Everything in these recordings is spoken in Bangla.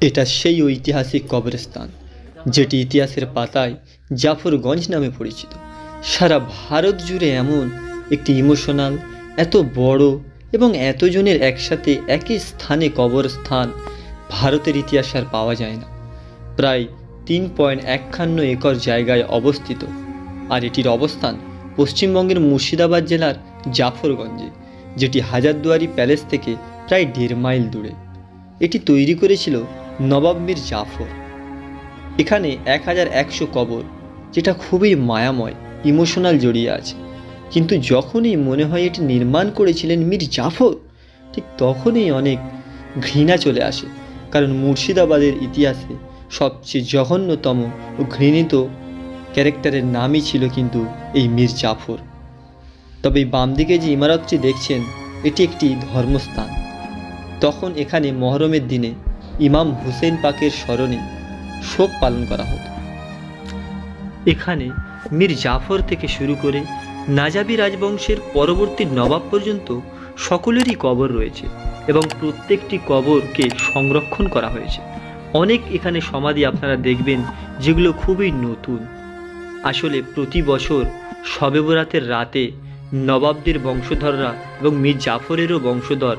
এটা সেই ঐতিহাসিক কবরস্থান যেটি ইতিহাসের পাতায় জাফরগঞ্জ নামে পরিচিত। সারা ভারত জুড়ে এমন একটি ইমোশনাল, এত বড় এবং এতজনের একসাথে একই স্থানে কবরস্থান ভারতের ইতিহাসে আর পাওয়া যায় না। প্রায় 3.51 একর জায়গায় অবস্থিত, আর এটির অবস্থান পশ্চিমবঙ্গের মুর্শিদাবাদ জেলার জাফরগঞ্জে, যেটি হাজারদুয়ারি প্যালেস থেকে প্রায় 1.5 মাইল দূরে। এটি তৈরি করেছিল নবাব মীর জাফর। এখানে 1100 কবর, যেটা খুবই মায়াময়, ইমোশনাল জড়িয়ে আছে। কিন্তু যখনই মনে হয় এটি নির্মাণ করেছিলেন মীর জাফর, ঠিক তখনই অনেক ঘৃণা চলে আসে, কারণ মুর্শিদাবাদের ইতিহাসে সবচেয়ে জঘন্যতম ও ঘৃণিত ক্যারেক্টারের নামই ছিল কিন্তু এই মীর জাফর। তবে এই বাম দিকে যে ইমারতটি দেখছেন, এটি একটি ধর্মস্থান। তখন এখানে মহরমের দিনে ইমাম হুসেন পাকের স্মরণে শোক পালন করা হতো। এখানে মীর জাফর থেকে শুরু করে নাজাবি রাজবংশের পরবর্তী নবাব পর্যন্ত সকলেরই কবর রয়েছে এবং প্রত্যেকটি কবরকে সংরক্ষণ করা হয়েছে। অনেক এখানে সমাধি আপনারা দেখবেন যেগুলো খুবই নতুন। আসলে প্রতি বছর শবে বরাতের রাতে নবাবদের বংশধররা এবং মীর জাফরেরও বংশধর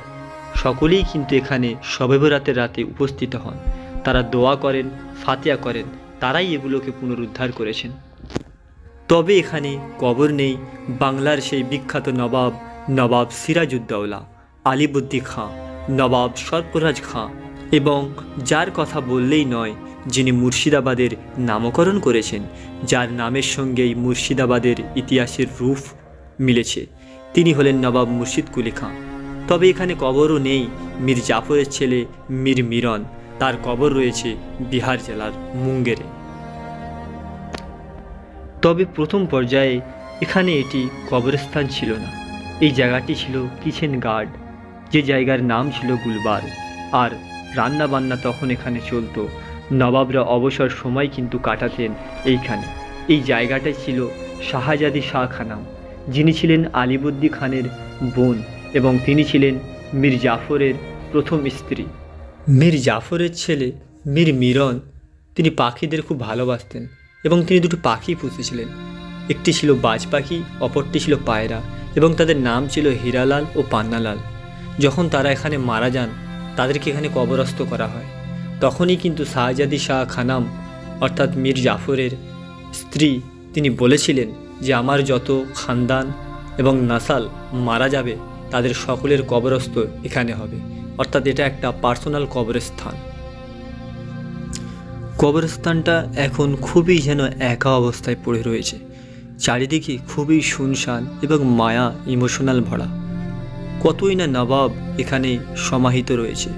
সকলেই কিন্তু এখানে শবে বরাতের রাতে উপস্থিত হন। তারা দোয়া করেন, ফাতিহা করেন, তারাই এগুলোকে পুনরুদ্ধার করেছেন। তবে এখানে কবর নেই বাংলার সেই বিখ্যাত নবাব সিরাজউদ্দৌলা, আলিবর্দী খাঁ, নবাব সরফরাজ খাঁ, এবং যার কথা বললেই নয়, যিনি মুর্শিদাবাদের নামকরণ করেছেন, যার নামের সঙ্গেই মুর্শিদাবাদের ইতিহাসের রূপ মিলেছে, তিনি হলেন নবাব মুর্শিদ কুলি খাঁ। তবে এখানে কবরও নেই মীর জাফরের ছেলে মীর মিরন, তার কবর রয়েছে বিহার জেলার মুঙ্গেরে। তবে প্রথম পর্যায়ে এখানে এটি কবরস্থান ছিল না। এই জায়গাটি ছিল কিচেন গার্ড, যে জায়গার নাম ছিল গুলবার, আর রান্না বান্না তখন এখানে চলতো। নবাবরা অবসর সময় কিন্তু কাটাতেন এইখানে। এই জায়গাটাই ছিল শাহজাদি শাহ খানাম, যিনি ছিলেন আলিবর্দী খানের বোন এবং তিনি ছিলেন মীর জাফরের প্রথম স্ত্রী। মীর জাফরের ছেলে মীর মিরন, তিনি পাখিদের খুব ভালোবাসতেন এবং তিনি দুটো পাখি পুষেছিলেন। একটি ছিল বাজ পাখি, অপরটি ছিল পায়রা, এবং তাদের নাম ছিল হীরালাল ও পান্নালাল। যখন তারা এখানে মারা যান, তাদেরকে এখানে কবরস্থ করা হয়। তখনই কিন্তু শাহজাদি শাহ খানাম অর্থাৎ মীর জাফরের স্ত্রী, তিনি বলেছিলেন যে আমার যত খানদান এবং নাসাল মারা যাবে তাদের সকলের কবরস্থ এখানে হবে, অর্থাৎ এটা একটা পার্সোনাল কবরস্থান। কবরস্থানটা এখন খুবই যেন একা অবস্থায় পড়ে রয়েছে। চারিদিকে খুবই শুনশান এবং মায়া, ইমোশনাল ভরা। কতই না নবাব এখানে সমাহিত রয়েছে।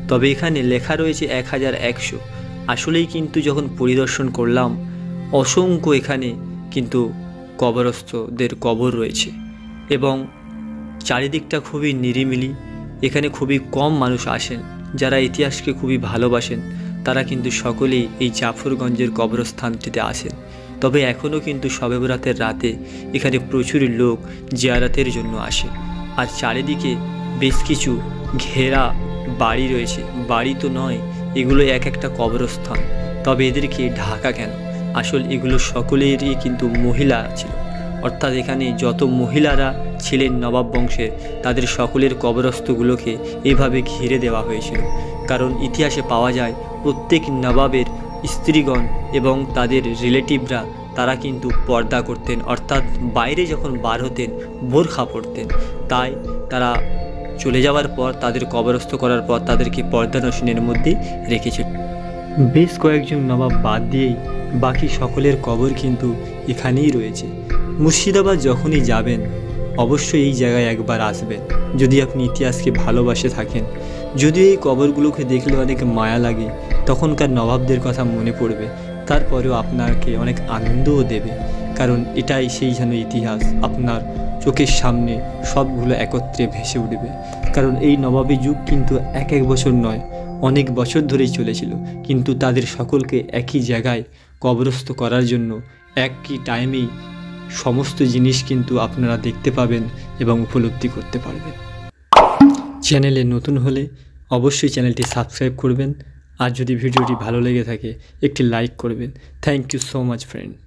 তবে এখানে লেখা রয়েছে 1100। আসলেই কিন্তু যখন পরিদর্শন করলাম, অসংখ্য এখানে কিন্তু কবরস্থদের কবর রয়েছে এবং চারিদিকটা খুবই নিরিবিলি। এখানে খুবই কম মানুষ আসেন যারা ইতিহাসকে খুবই ভালোবাসেন, তারা কিন্তু সকলেই এই জাফরগঞ্জের কবরস্থানটিতে আসেন। তবে এখনও কিন্তু শবে বরাতের রাতে এখানে প্রচুর লোক জিয়ারতের জন্য আসে। আর চারিদিকে বেশ কিছু ঘেরা বাড়ি রয়েছে। বাড়ি তো নয়, এগুলো এক একটা কবরস্থান। তবে এদেরকে ঢাকা কেন? আসল এগুলো সকলেরই কিন্তু মহিলা ছিল, অর্থাৎ এখানে যত মহিলারা ছিলেন নবাব বংশের, তাদের সকলের কবরস্থগুলোকে এভাবে ঘিরে দেওয়া হয়েছিল। কারণ ইতিহাসে পাওয়া যায় প্রত্যেক নবাবের স্ত্রীগণ এবং তাদের রিলেটিভরা তারা কিন্তু পর্দা করতেন, অর্থাৎ বাইরে যখন বার হতেন বোরখা পরতেন। তাই তারা চলে যাওয়ার পর, তাদের কবরস্থ করার পর তাদেরকে পর্দা নসীনের মধ্যে রেখেছিল। বেশ কয়েকজন নবাব বাদ দিয়েই বাকি সকলের কবর কিন্তু এখানেই রয়েছে। মুর্শিদাবাদ যখনই যাবেন অবশ্যই এই জায়গায় একবার আসবেন, যদি আপনি ইতিহাসকে ভালোবাসে থাকেন। যদিও এই কবরগুলোকে দেখলে অনেক মায়া লাগে, তখনকার নবাবদের কথা মনে পড়বে, তারপরেও আপনাকে অনেক আনন্দও দেবে, কারণ এটাই সেই যেন ইতিহাস আপনার চোখের সামনে সবগুলো একত্রে ভেসে উঠবে। কারণ এই নবাবী যুগ কিন্তু এক বছর নয়, অনেক বছর ধরেই চলেছিল, কিন্তু তাদের সকলকে একই জায়গায় কবরস্থ করার জন্য একই টাইমেই সমস্ত জিনিস কিন্তু আপনারা দেখতে পাবেন এবং উপলব্ধি করতে পারবেন। চ্যানেলে নতুন হলে অবশ্যই চ্যানেলটি সাবস্ক্রাইব করবেন আর যদি ভিডিওটি ভালো লেগে থাকে একটি লাইক করবেন। Thank you so much friend.